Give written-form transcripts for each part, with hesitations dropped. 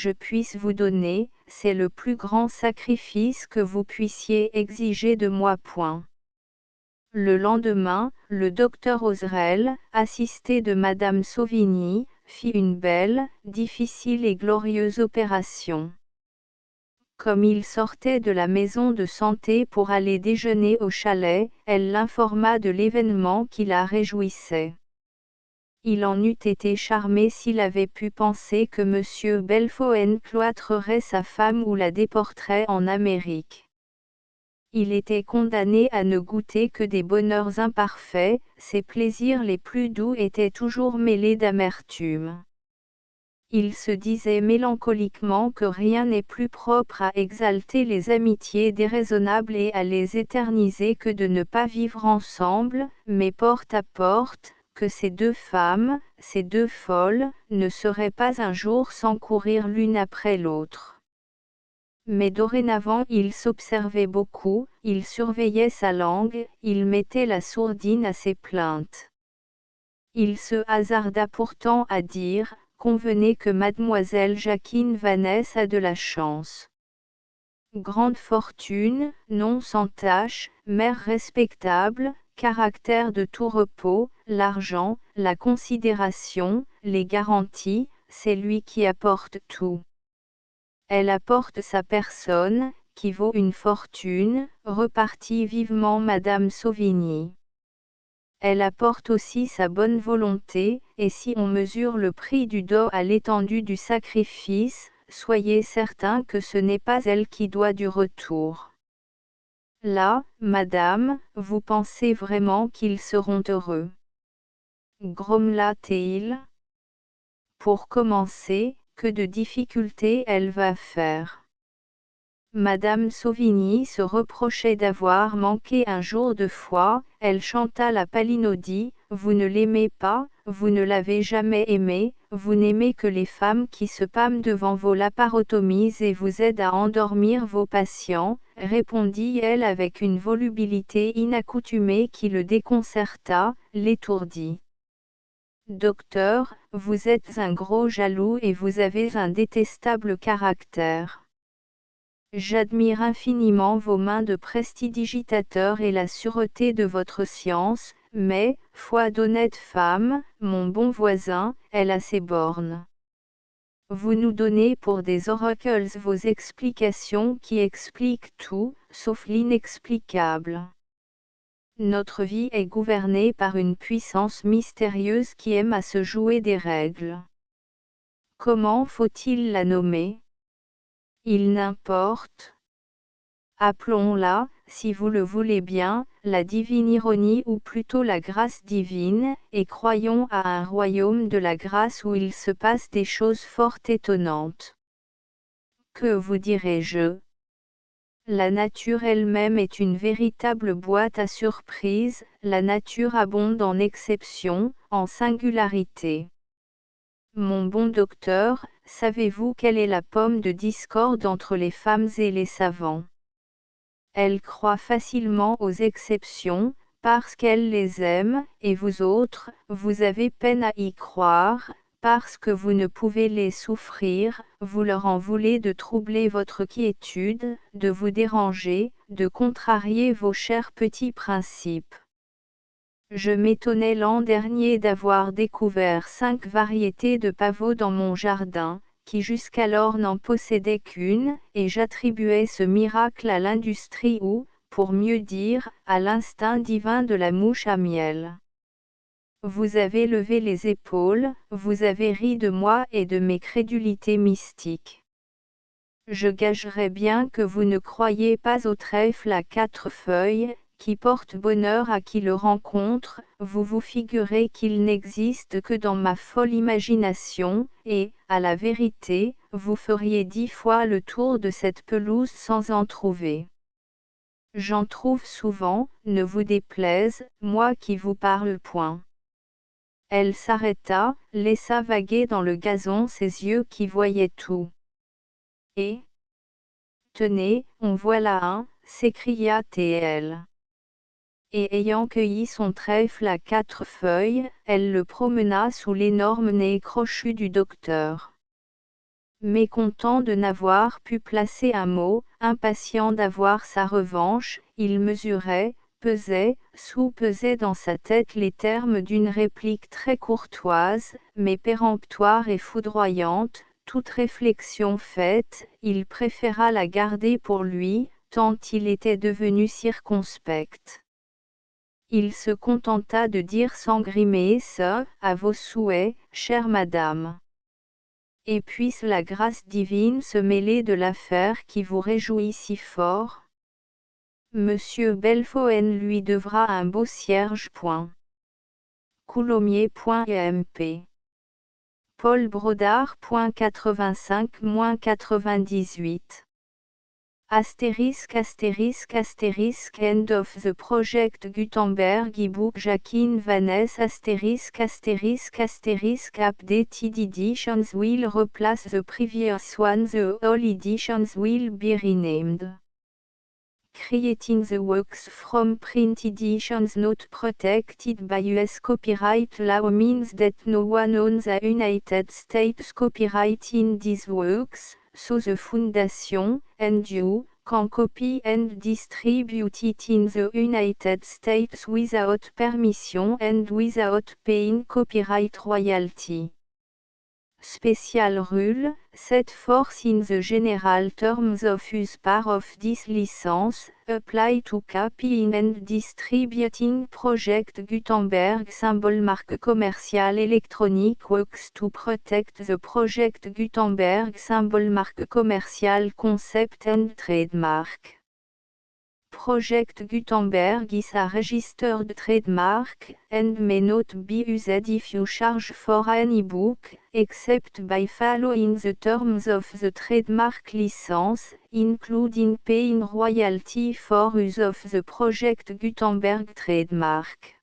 je puisse vous donner, c'est le plus grand sacrifice que vous puissiez exiger de moi. Le lendemain, le docteur Oserel, assisté de Madame Sauvigny, fit une belle, difficile et glorieuse opération. Comme il sortait de la maison de santé pour aller déjeuner au chalet, elle l'informa de l'événement qui la réjouissait. Il en eût été charmé s'il avait pu penser que M. Belfoen cloîtrerait sa femme ou la déporterait en Amérique. Il était condamné à ne goûter que des bonheurs imparfaits, ses plaisirs les plus doux étaient toujours mêlés d'amertume. Il se disait mélancoliquement que rien n'est plus propre à exalter les amitiés déraisonnables et à les éterniser que de ne pas vivre ensemble, mais porte à porte, que ces deux femmes, ces deux folles, ne seraient pas un jour sans courir l'une après l'autre. Mais dorénavant il s'observait beaucoup, il surveillait sa langue, il mettait la sourdine à ses plaintes. Il se hasarda pourtant à dire, convenez que mademoiselle Jacquine Vannès a de la chance. Grande fortune, nom sans tache, mère respectable, caractère de tout repos, l'argent, la considération, les garanties, c'est lui qui apporte tout. Elle apporte sa personne, qui vaut une fortune, repartit vivement Madame Sauvigny. Elle apporte aussi sa bonne volonté, et si on mesure le prix du dos à l'étendue du sacrifice, soyez certain que ce n'est pas elle qui doit du retour. Là, madame, vous pensez vraiment qu'ils seront heureux? Grommela-t-il. Pour commencer, que de difficultés elle va faire. Madame Sauvigny se reprochait d'avoir manqué un jour de foi, elle chanta la palinodie, vous ne l'aimez pas, vous ne l'avez jamais aimé, vous n'aimez que les femmes qui se pâment devant vos laparotomies et vous aident à endormir vos patients, répondit-elle avec une volubilité inaccoutumée qui le déconcerta, l'étourdit. Docteur, vous êtes un gros jaloux et vous avez un détestable caractère. J'admire infiniment vos mains de prestidigitateur et la sûreté de votre science, mais, foi d'honnête femme, mon bon voisin, elle a ses bornes. Vous nous donnez pour des oracles vos explications qui expliquent tout, sauf l'inexplicable. Notre vie est gouvernée par une puissance mystérieuse qui aime à se jouer des règles. Comment faut-il la nommer? Il n'importe. Appelons-la, si vous le voulez bien, la divine ironie ou plutôt la grâce divine, et croyons à un royaume de la grâce où il se passe des choses fort étonnantes. Que vous dirai-je? La nature elle-même est une véritable boîte à surprises, la nature abonde en exceptions, en singularités. Mon bon docteur, savez-vous quelle est la pomme de discorde entre les femmes et les savants? Elle croit facilement aux exceptions, parce qu'elle les aime, et vous autres, vous avez peine à y croire, parce que vous ne pouvez les souffrir, vous leur en voulez de troubler votre quiétude, de vous déranger, de contrarier vos chers petits principes. Je m'étonnais l'an dernier d'avoir découvert 5 variétés de pavots dans mon jardin, qui jusqu'alors n'en possédait qu'une, et j'attribuais ce miracle à l'industrie ou, pour mieux dire, à l'instinct divin de la mouche à miel. Vous avez levé les épaules, vous avez ri de moi et de mes crédulités mystiques. Je gagerais bien que vous ne croyez pas au trèfle à 4 feuilles, qui porte bonheur à qui le rencontre, vous vous figurez qu'il n'existe que dans ma folle imagination, et, à la vérité, vous feriez 10 fois le tour de cette pelouse sans en trouver. J'en trouve souvent, ne vous déplaise, moi qui vous parle point. Elle s'arrêta, laissa vaguer dans le gazon ses yeux qui voyaient tout. Et tenez, en voilà un, s'écria-t-elle. Et ayant cueilli son trèfle à 4 feuilles, elle le promena sous l'énorme nez crochu du docteur. Mécontent de n'avoir pu placer un mot, impatient d'avoir sa revanche, il mesurait, pesait, sous-pesait dans sa tête les termes d'une réplique très courtoise, mais péremptoire et foudroyante. Toute réflexion faite, il préféra la garder pour lui, tant il était devenu circonspect. Il se contenta de dire sans grimace, à vos souhaits, chère madame. Et puisse la grâce divine se mêler de l'affaire qui vous réjouit si fort. Monsieur Belfoen lui devra un beau cierge. Coulommiers.emp Paul Brodard.85-98 End of the project Gutenberg ebook Jacqueline Vaness updated editions will replace the previous one. The all editions will be renamed. Creating the works from print editions not protected by US copyright law means that no one owns a United States copyright in these works, so the Foundation, and you, can copy and distribute it in the United States without permission and without paying copyright royalty. Special rule, set forth in the general terms of use part of this license, apply to copying and distributing Project Gutenberg symbol mark commercial electronic works to protect the Project Gutenberg symbol mark commercial concept and trademark. Project Gutenberg is a registered trademark, and may not be used if you charge for an ebook, except by following the terms of the trademark license, including paying royalty for use of the Project Gutenberg trademark.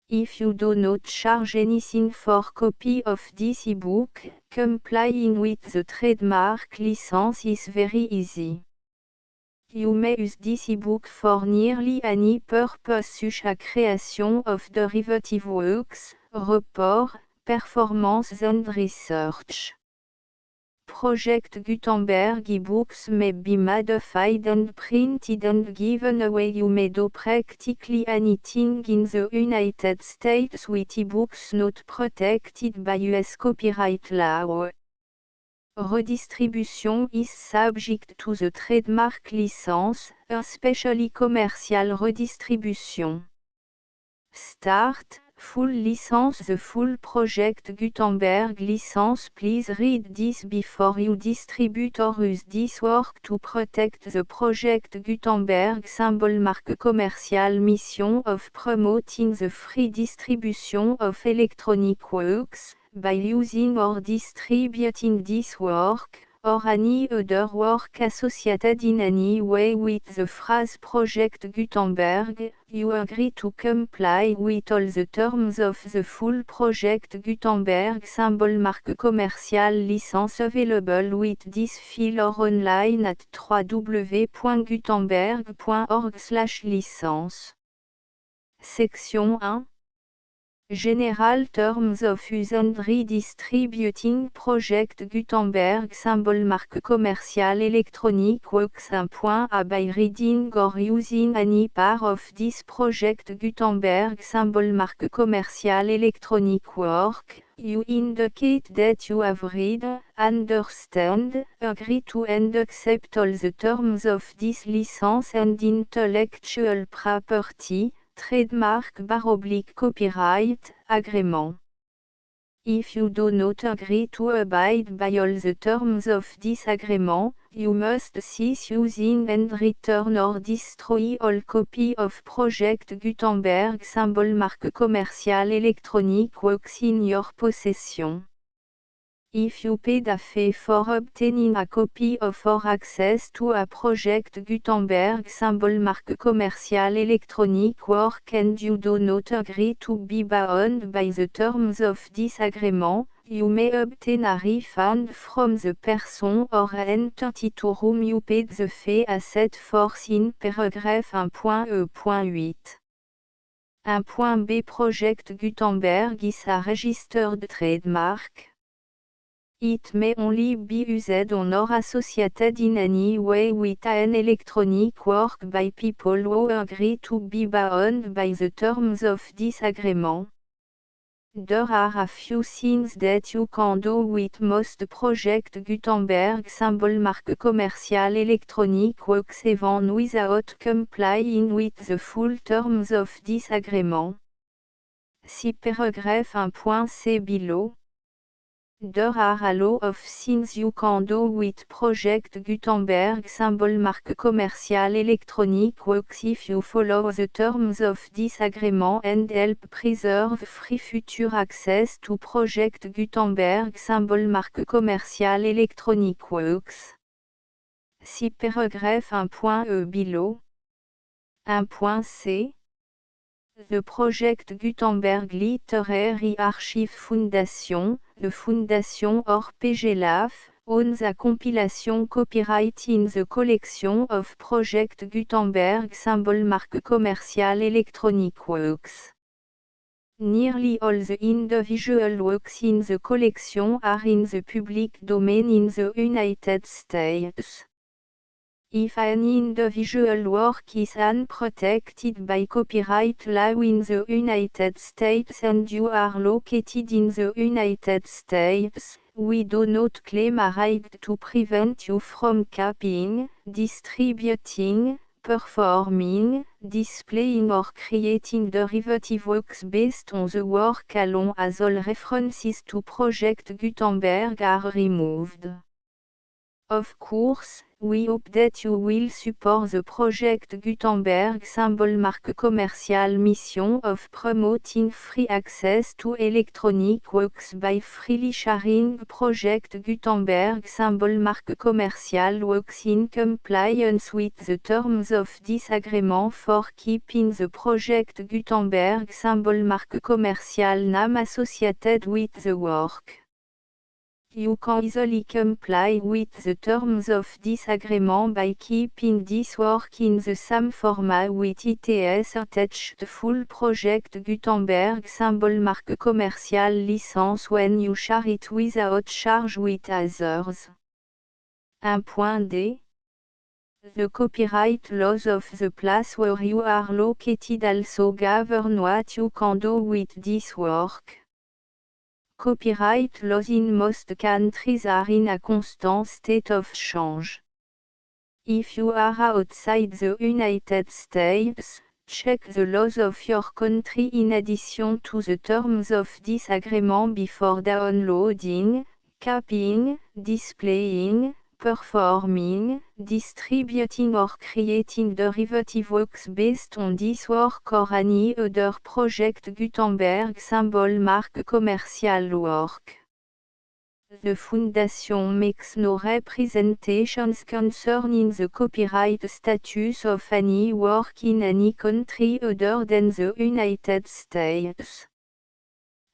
If you do not charge anything for copy of this ebook, complying with the trademark license is very easy. You may use this ebook for nearly any purpose such as creation of derivative works, report, performance and research. Project Gutenberg ebooks may be modified and printed and given away. You may do practically anything in the United States with ebooks not protected by US copyright law. Redistribution is subject to the trademark license, especially commercial redistribution. Start, full license. The full Project Gutenberg license. Please read this before you distribute or use this work to protect the Project Gutenberg symbol mark commercial mission of promoting the free distribution of electronic works, by using or distributing this work, or any other work associated in any way with the phrase Project Gutenberg, you agree to comply with all the terms of the full Project Gutenberg symbol mark commercial license available with this file or online at www.gutenberg.org/licence. Section 1 General Terms of Use and Redistributing Project Gutenberg symbol mark commercial electronic works. 1.a By reading or using any part of this Project Gutenberg symbol mark commercial electronic work, you indicate that you have read, understand, agree to and accept all the terms of this license and intellectual property, trademark / copyright, agreement. If you do not agree to abide by all the terms of this agreement, you must cease using and return or destroy all copy of Project Gutenberg symbol mark commercial electronic works in your possession. If you paid a fee for obtaining a copy of or access to a Project Gutenberg symbol mark commercial electronic work and you do not agree to be bound by the terms of this agreement, you may obtain a refund from the person or entity to whom you paid the fee as set forth in paragraph 1.e.8. 1.b Project Gutenberg is a registered trademark. It may only be used or associated in any way with an electronic work by people who agree to be bound by the terms of this agreement. There are a few things that you can do with most Project Gutenberg symbol marque commercial electronic works even without complying with the full terms of this agreement. See paragraph 1.c below. There are a lot of things you can do with Project Gutenberg symbol marque commercial electronic works if you follow the terms of this agreement and help preserve free future access to Project Gutenberg symbol marque commercial electronic works. See paragraph 1.e below. 1.c. The Project Gutenberg Literary Archive Foundation, the Foundation or PGLAF, owns a compilation copyright in the collection of Project Gutenberg symbol marque commercial electronic works. Nearly all the individual works in the collection are in the public domain in the United States. If an individual work is unprotected by copyright law in the United States and you are located in the United States, we do not claim a right to prevent you from copying, distributing, performing, displaying or creating derivative works based on the work alone as all references to Project Gutenberg are removed. Of course, we hope that you will support the Project Gutenberg symbol marque commercial mission of promoting free access to electronic works by freely sharing Project Gutenberg symbol marque commercial works in compliance with the terms of this agreement for keeping the Project Gutenberg symbol marque commercial name associated with the work. You can easily comply with the terms of this agreement by keeping this work in the same format with its attached full Project Gutenberg symbol marque commercial license when you share it without charge with others. 1.d. The copyright laws of the place where you are located also govern what you can do with this work. Copyright laws in most countries are in a constant state of change. If you are outside the United States, check the laws of your country in addition to the terms of this agreement before downloading, copying, displaying, performing, distributing or creating derivative works based on this work or any other Project Gutenberg symbol marque commercial work. The Foundation makes no representations concerning the copyright status of any work in any country other than the United States.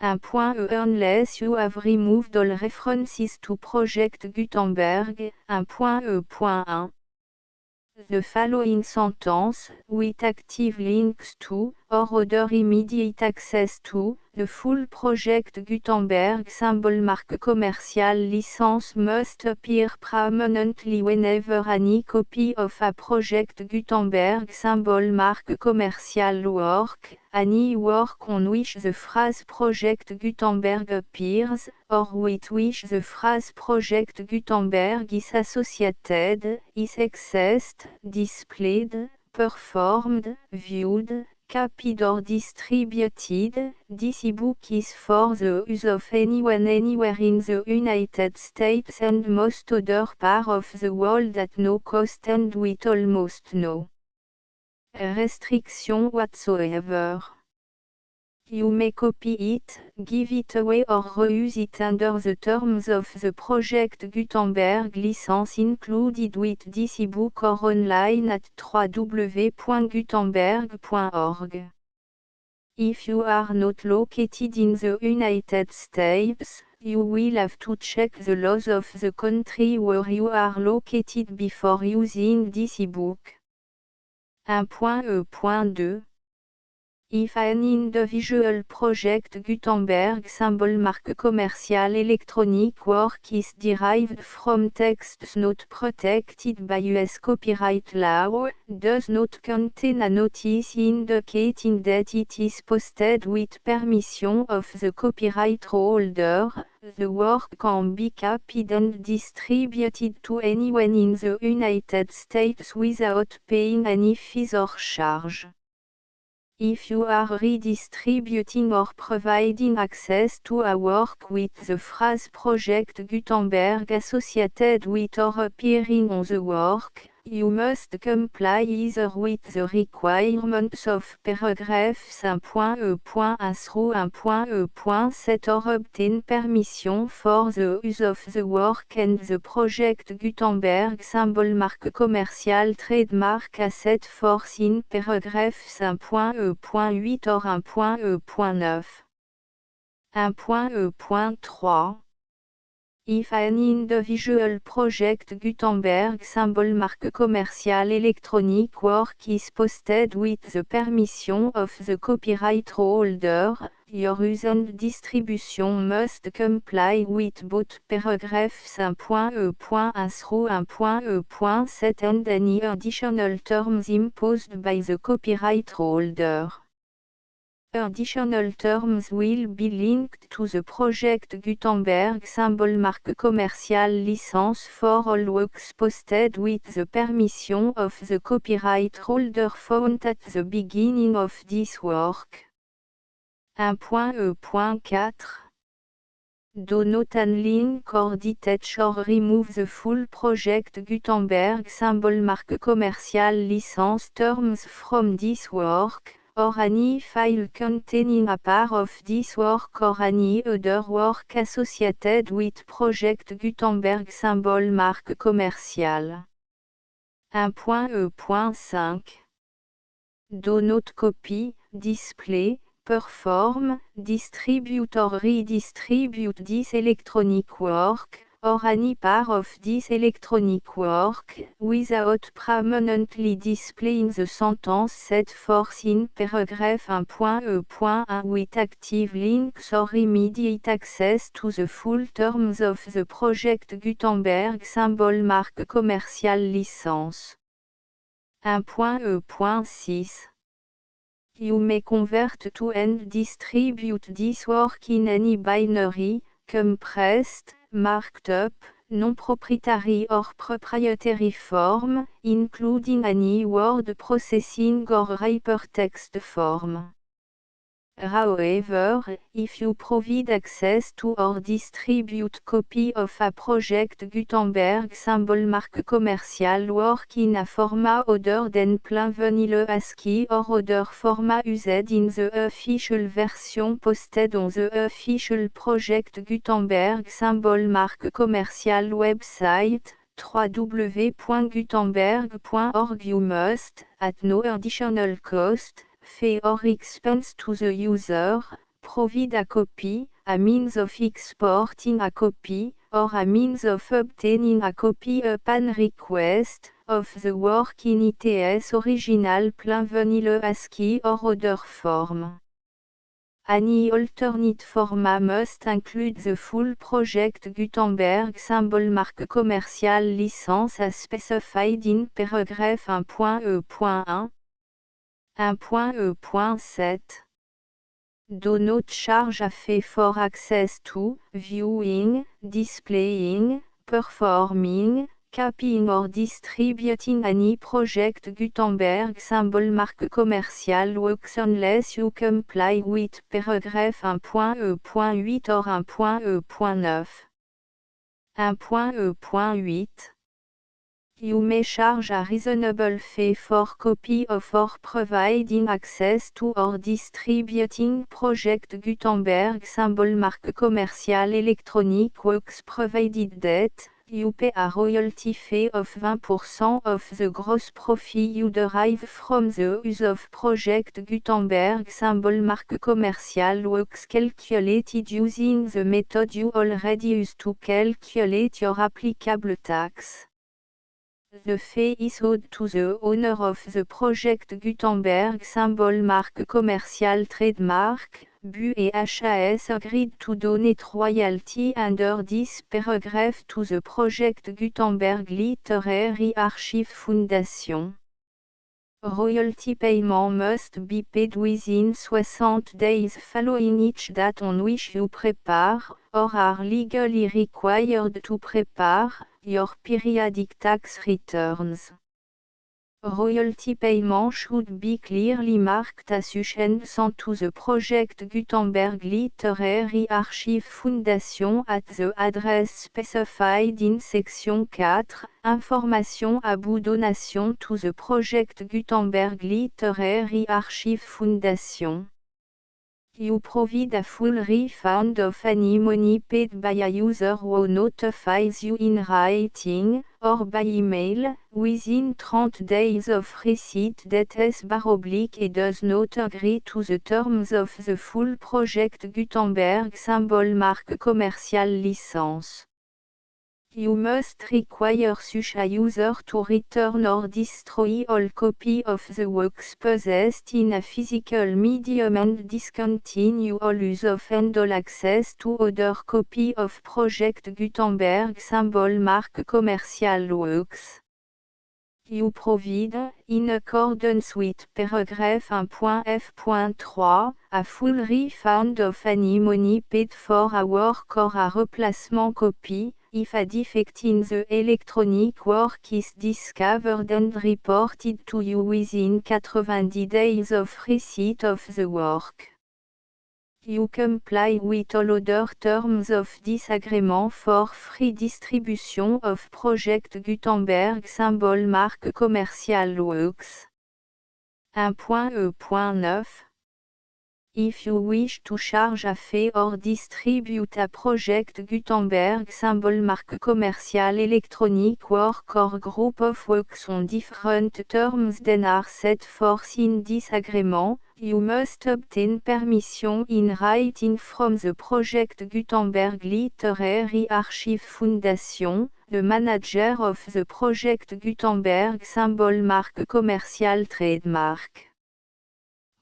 1.e Unless you have removed all references to Project Gutenberg. 1.e.1. The following sentence, with active links to, or other immediate access to, the full Project Gutenberg symbol marque commercial license must appear prominently whenever any copy of a Project Gutenberg symbol marque commercial work, any work on which the phrase Project Gutenberg appears, or with which the phrase Project Gutenberg is associated, is accessed, displayed, performed, viewed, copied or distributed. This ebook is for the use of anyone anywhere in the United States and most other parts of the world at no cost and with almost no restriction whatsoever. You may copy it, give it away or reuse it under the terms of the Project Gutenberg license included with this ebook or online at www.gutenberg.org. If you are not located in the United States, you will have to check the laws of the country where you are located before using this ebook. 1.e.2 If an individual project Gutenberg symbol marque commerciale electronic work is derived from texts not protected by US copyright law, does not contain a notice indicating that it is posted with permission of the copyright holder, the work can be copied and distributed to anyone in the United States without paying any fees or charge. If you are redistributing or providing access to a work with the phrase Project Gutenberg associated with or appearing on the work, you must comply either with the requirements of paragraphs 1.e.1 through 1.e.7 or obtain permission for the use of the work and the Project Gutenberg symbol marque commerciale trademark asset force in paragraphs 1.e.8 or 1.e.9. 1.e.3 If an individual project Gutenberg symbol marque commerciale electronic work is posted with the permission of the copyright holder, your use and distribution must comply with both paragraphs 1.e.1 through 1.e.7 and any additional terms imposed by the copyright holder. Additional terms will be linked to the Project Gutenberg symbol marque commerciale license for all works posted with the permission of the copyright holder found at the beginning of this work. 1.e.4 Do not unlink or detach or remove the full Project Gutenberg symbol marque commerciale license terms from this work, or any file containing a part of this work or any other work associated with Project Gutenberg symbol marque commerciale. 1.e.5 Do not copy, display, perform, distribute or redistribute this electronic work, or any part of this electronic work, without permanently displaying the sentence set forth in paragraph 1.e.1 with active links or immediate access to the full terms of the Project Gutenberg symbol marque commerciale license. 1.e.6 You may convert to and distribute this work in any binary, compressed, marked up, non-proprietary or proprietary form, including any word processing or hypertext form. However, if you provide access to or distribute copy of a Project Gutenberg symbol marque commerciale work in a format other than plain vanilla ASCII or other format used in the official version posted on the official Project Gutenberg symbol marque commerciale website, www.gutenberg.org you must, at no additional cost, fee or expense to the user, provide a copy, a means of exporting a copy, or a means of obtaining a copy upon request, of the work in its original plain vanilla ASCII or other form. Any alternate format must include the full Project Gutenberg symbol marque commerciale license as specified in paragraph 1.e.1. 1.e.7 Do not charge a fee for access to, viewing, displaying, performing, copying or distributing any Project Gutenberg symbol marque commerciale works unless you comply with paragraph 1.e.8 or 1.e.9. 1.e.8 You may charge a reasonable fee for copy of or providing access to or distributing Project Gutenberg symbol marque commerciale electronic works provided that you pay a royalty fee of 20% of the gross profit you derive from the use of Project Gutenberg symbol marque commerciale works calculated using the method you already use to calculate your applicable tax. The fee is owed to the owner of the project Gutenberg symbol marque commercial trademark, BU et HAS agreed to donate royalty under this paragraph to the project Gutenberg Literary Archive Foundation. Royalty payment must be paid within 60 days following each date on which you prepare, or are legally required to prepare, your periodic tax returns. Royalty payment should be clearly marked as sent to the project Gutenberg Literary Archive Foundation at the address specified in section 4, Information about donation to the project Gutenberg Literary Archive Foundation. You provide a full refund of any money paid by a user who notifies you in writing, or by email, within 30 days of receipt that et does not agree to the terms of the full project Gutenberg symbol marque commercial license. You must require such a user to return or destroy all copy of the works possessed in a physical medium and discontinue all use of and all access to other copy of Project Gutenberg symbol marque commercial works. You provide, in accordance with paragraph 1.f.3, a full refund of any money paid for a work or a replacement copy, if a defect in the electronic work is discovered and reported to you within 90 days of receipt of the work. You comply with all other terms of this agreement for free distribution of Project Gutenberg symbol marque commercial works. 1.e.9 If you wish to charge a fee or distribute a Project Gutenberg symbol marque commercial electronic work or group of works on different terms than are set forth in this agreement, you must obtain permission in writing from the Project Gutenberg Literary Archive Foundation, the manager of the Project Gutenberg symbol marque commercial trademark.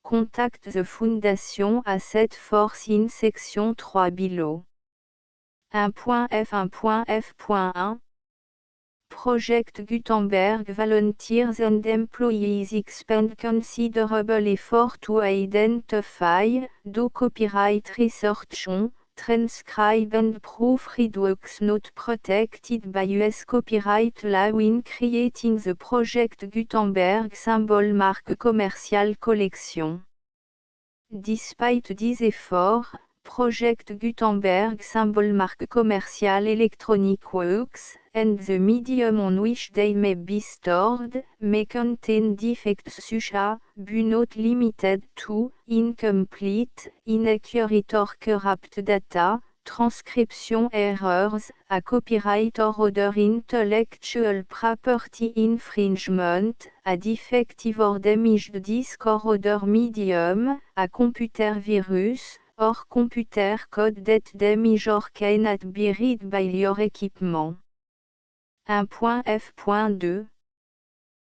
Contact the Foundation à set force in section 3 below. 1.f1.f.1 Project Gutenberg volunteers and employees expend considerable effort to identify, do copyright research on, transcribe and proofread works not protected by US copyright law in creating the Project Gutenberg symbol marque commercial collection. Despite these efforts, Project Gutenberg symbol marque commercial electronic works, and the medium on which they may be stored, may contain defects such as, but not limited to, incomplete, inaccurate or corrupt data, transcription errors, a copyright or other intellectual property infringement, a defective or damaged disk or other medium, a computer virus, or computer code that damage or cannot be read by your equipment. 1.f.2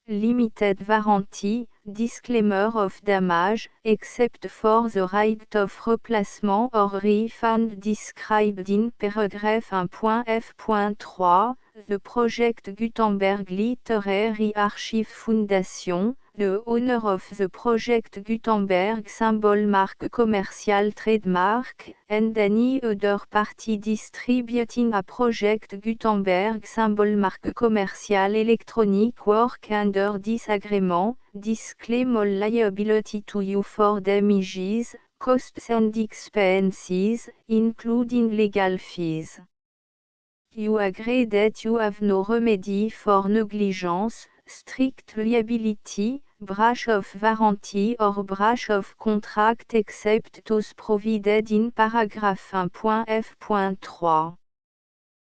Limited warranty, disclaimer of damage, except for the right of replacement or refund described in paragraph 1.f.3, the Project Gutenberg Literary Archive Foundation, the owner of the Project Gutenberg symbol marque commercial trademark, and any other party distributing a Project Gutenberg symbol marque commercial electronic work under this agreement, disclaim all liability to you for damages, costs and expenses, including legal fees. You agree that you have no remedy for negligence, strict liability, breach of warranty or breach of contract except those provided in paragraph 1.f.3.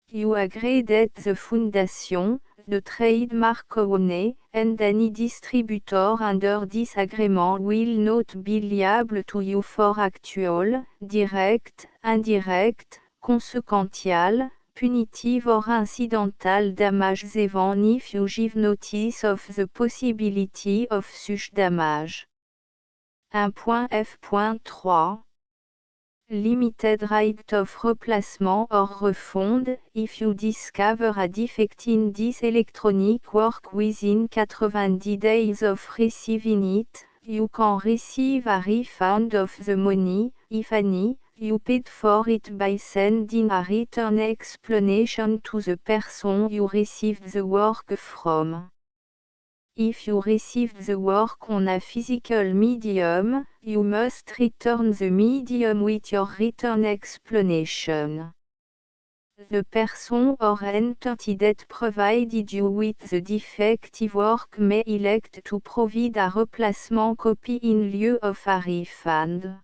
You agree that the Foundation, the trademark owner, and any distributor under this agreement will not be liable to you for actual, direct, indirect, consequential, punitive or incidental damages even if you give notice of the possibility of such damage. 1.f.3 Limited right of replacement or refund, if you discover a defect in this electronic work within 90 days of receiving it, you can receive a refund of the money, if any, you paid for it by sending a return explanation to the person you received the work from. If you received the work on a physical medium, you must return the medium with your return explanation. The person or entity that provided you with the defective work may elect to provide a replacement copy in lieu of a refund.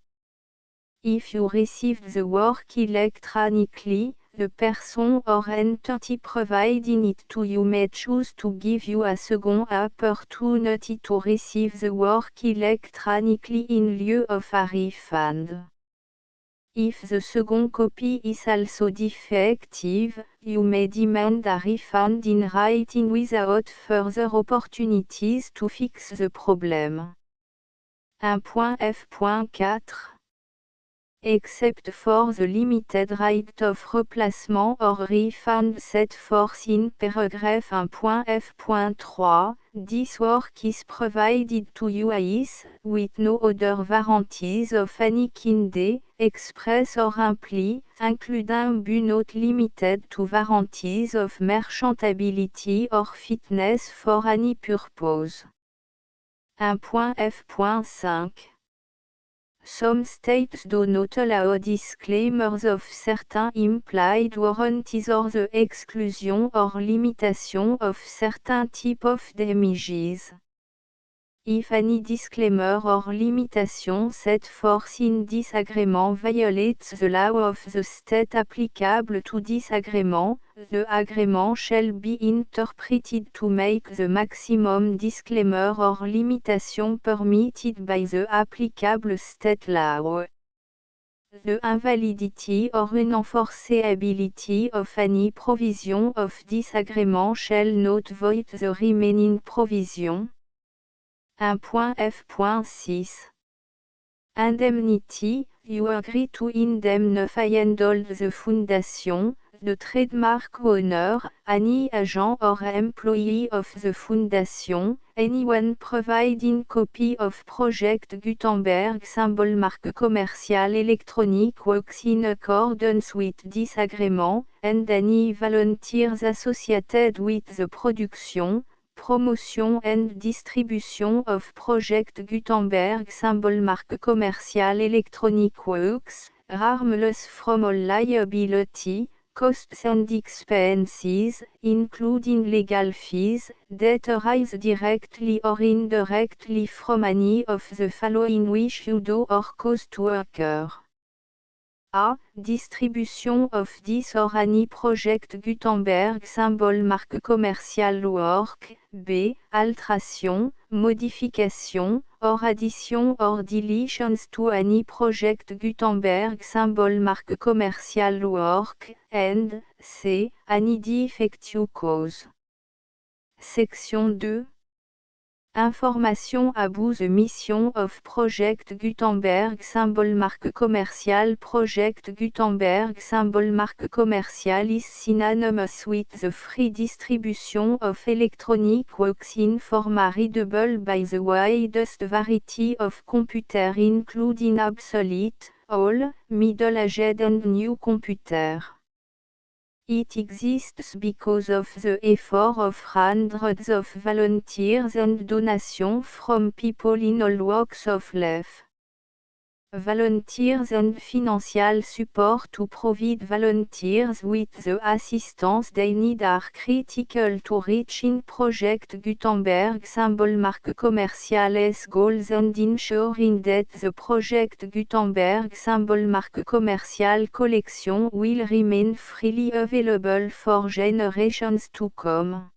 If you received the work electronically, the person or entity providing it to you may choose to give you a second opportunity to receive the work electronically in lieu of a refund. If the second copy is also defective, you may demand a refund in writing without further opportunities to fix the problem. 1.f.4 Except for the limited right of replacement or refund set forth in paragraph 1.f.3, this work is provided to you as, with no other warranties of any kind, express or implied, including but not limited to warranties of merchantability or fitness for any purpose. 1.f.5 Some states do not allow disclaimers of certain implied warranties or the exclusion or limitation of certain type of damages. If any disclaimer or limitation set forth in this agreement violates the law of the state applicable to this agreement, the agreement shall be interpreted to make the maximum disclaimer or limitation permitted by the applicable state law. The invalidity or unenforceability of any provision of this agreement shall not void the remaining provision. 1.f.6 Indemnity, you agree to indemnify and all the foundation, the trademark owner, any agent or employee of the foundation, anyone providing copy of Project Gutenberg symbol marque commercial electronic works in accordance with this agreement, and any volunteers associated with the production, promotion and distribution of Project Gutenberg symbol marque commercial electronic works, harmless from all liability, costs and expenses, including legal fees, that arise directly or indirectly from any of the following which you do or cause to occur. A. Distribution of this or any Project Gutenberg symbol marque commercial work. B. Alteration, modification, or addition or deletions to any Project Gutenberg symbol marque commercial work. And C. Any defect you cause. Section 2. Information about the mission of Project Gutenberg symbol marque commercial Project Gutenberg symbol marque commercial is synonymous with the free distribution of electronic works in format readable by the widest variety of computers including obsolete, old, middle-aged and new computers. It exists because of the effort of hundreds of volunteers and donations from people in all walks of life. Volunteers and financial support to provide volunteers with the assistance they need are critical to reaching Project Gutenberg symbol marque commercial's goals and ensuring that the Project Gutenberg symbol marque commercial collection will remain freely available for generations to come.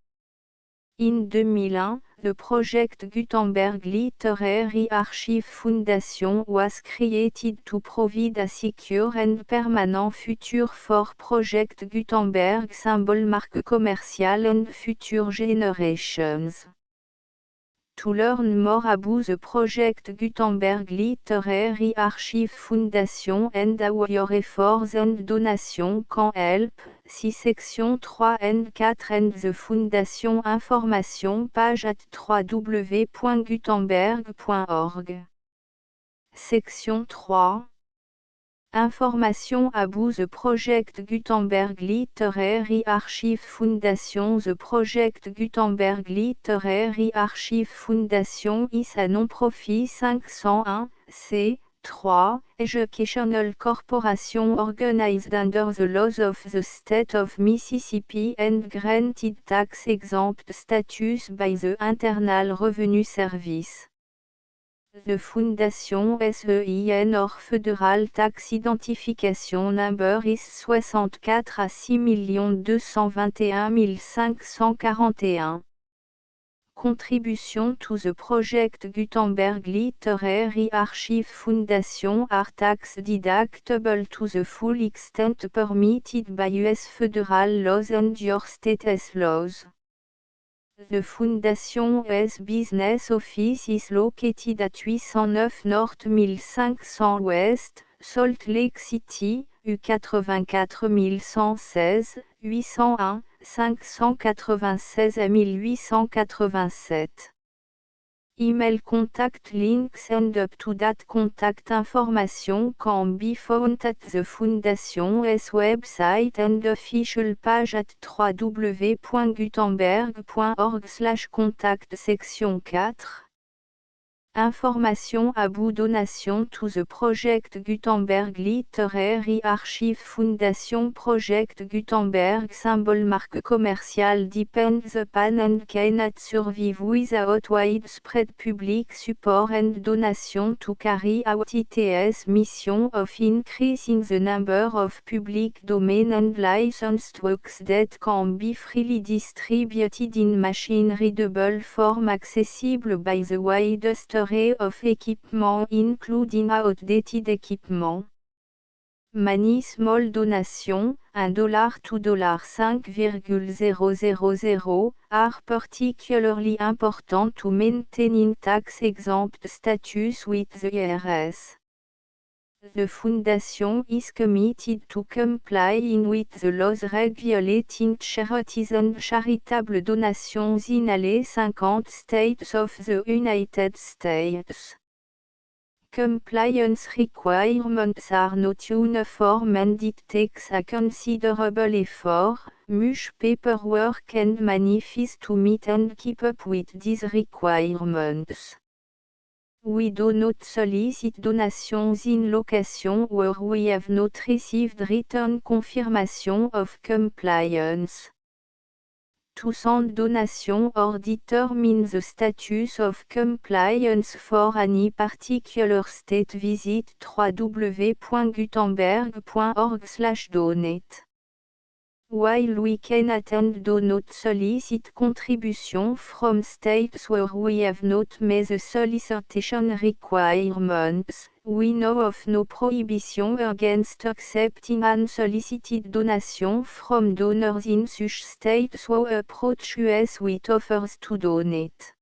In 2001, The project Gutenberg Literary Archive Foundation was created to provide a secure and permanent future for Project Gutenberg symbol marque commercial and future generations. To learn more about the project Gutenberg Literary Archive Foundation and how your efforts and donations can help, see section 3 and 4 and the Foundation information page at www.gutenberg.org. Section 3. Information about the project Gutenberg Literary Archive Foundation. The project Gutenberg Literary Archive Foundation is a non-profit 501 (c)(3) educational corporation organized under the laws of the state of Mississippi and granted tax-exempt status by the Internal Revenue Service. The Foundation SEIN or Federal Tax Identification Number is 64 à 6 221 541. Contribution to the project Gutenberg Literary Archive Foundation are tax deductible to the full extent permitted by U.S. federal laws and your state's laws. The Foundation's business office is located at 809 North 1500 West, Salt Lake City, U84116, 801, 596 à 1887. Email contact links and up-to-date contact information can be found at the Foundation's website and official page at www.gutenberg.org/contact. Section 4. Information about donation to the project Gutenberg Literary Archive Foundation. Project Gutenberg symbol marque commercial depends upon and cannot survive without widespread public support and donation to carry out its mission of increasing the number of public domain and licensed works that can be freely distributed in machine-readable form accessible by the widest array of equipment including outdated equipment. Many small donations, $1 to $5,000, are particularly important to maintaining tax-exempt status with the IRS. The Foundation is committed to complying with the laws regulating charities and charitable donations in all 50 states of the United States. Compliance requirements are not uniform and it takes a considerable effort, much paperwork and money fees to meet and keep up with these requirements. We do not solicit donations in locations where we have not received written confirmation of compliance. To send donation or determine the status of compliance for any particular state, visit www.gutenberg.org/donate. While we cannot and do not solicit contributions from states where we have not met the solicitation requirements, we know of no prohibition against accepting unsolicited donations from donors in such states who approach us with offers to donate.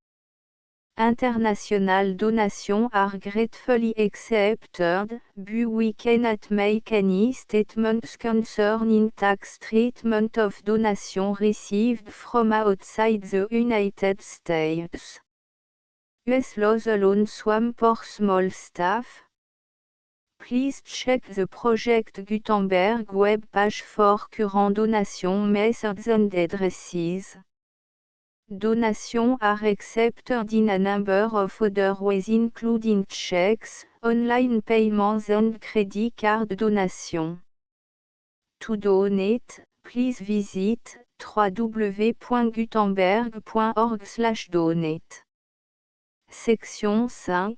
International donations are gratefully accepted, but we cannot make any statements concerning tax treatment of donations received from outside the United States. US laws alone swam for small staff. Please check the Project Gutenberg web page for current donation methods and addresses. Donations are accepted in a number of other ways including checks, online payments and credit card donations. To donate, please visit www.gutenberg.org/donate. Section 5.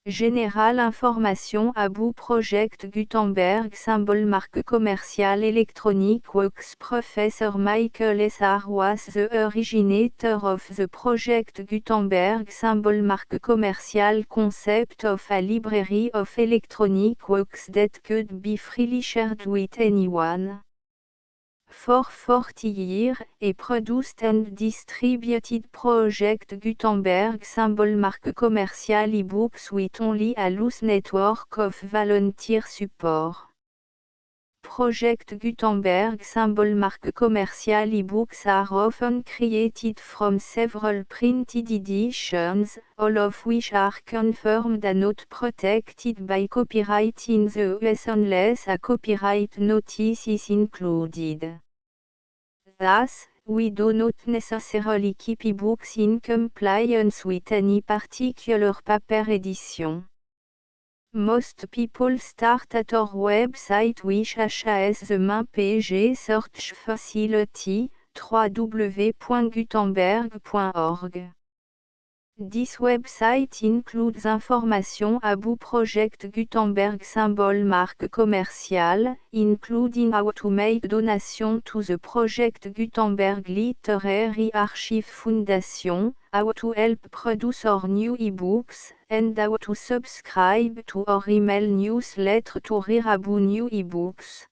Général information Abou Project Gutenberg symbole marque commerciale électronique Works Professor Michael S.R. was the originator of the project Gutenberg symbole marque commerciale concept of a library of electronic works that could be freely shared with anyone. For 40 years, et produced and distributed Project Gutenberg symbol marque commerciale e-books with only a loose network of volunteer support. Project Gutenberg symbol marque commerciale e-books are often created from several printed editions, all of which are confirmed and not protected by copyright in the US unless a copyright notice is included. Thus, we do not necessarily keep ebooks in compliance with any particular paper edition. Most people start at our website which has the main page search facility, www.gutenberg.org. This website includes information about Project Gutenberg symbol marque commerciale, including how to make donation to the Project Gutenberg Literary Archive Foundation, how to help produce our new ebooks, and how to subscribe to our email newsletter to hear about new ebooks.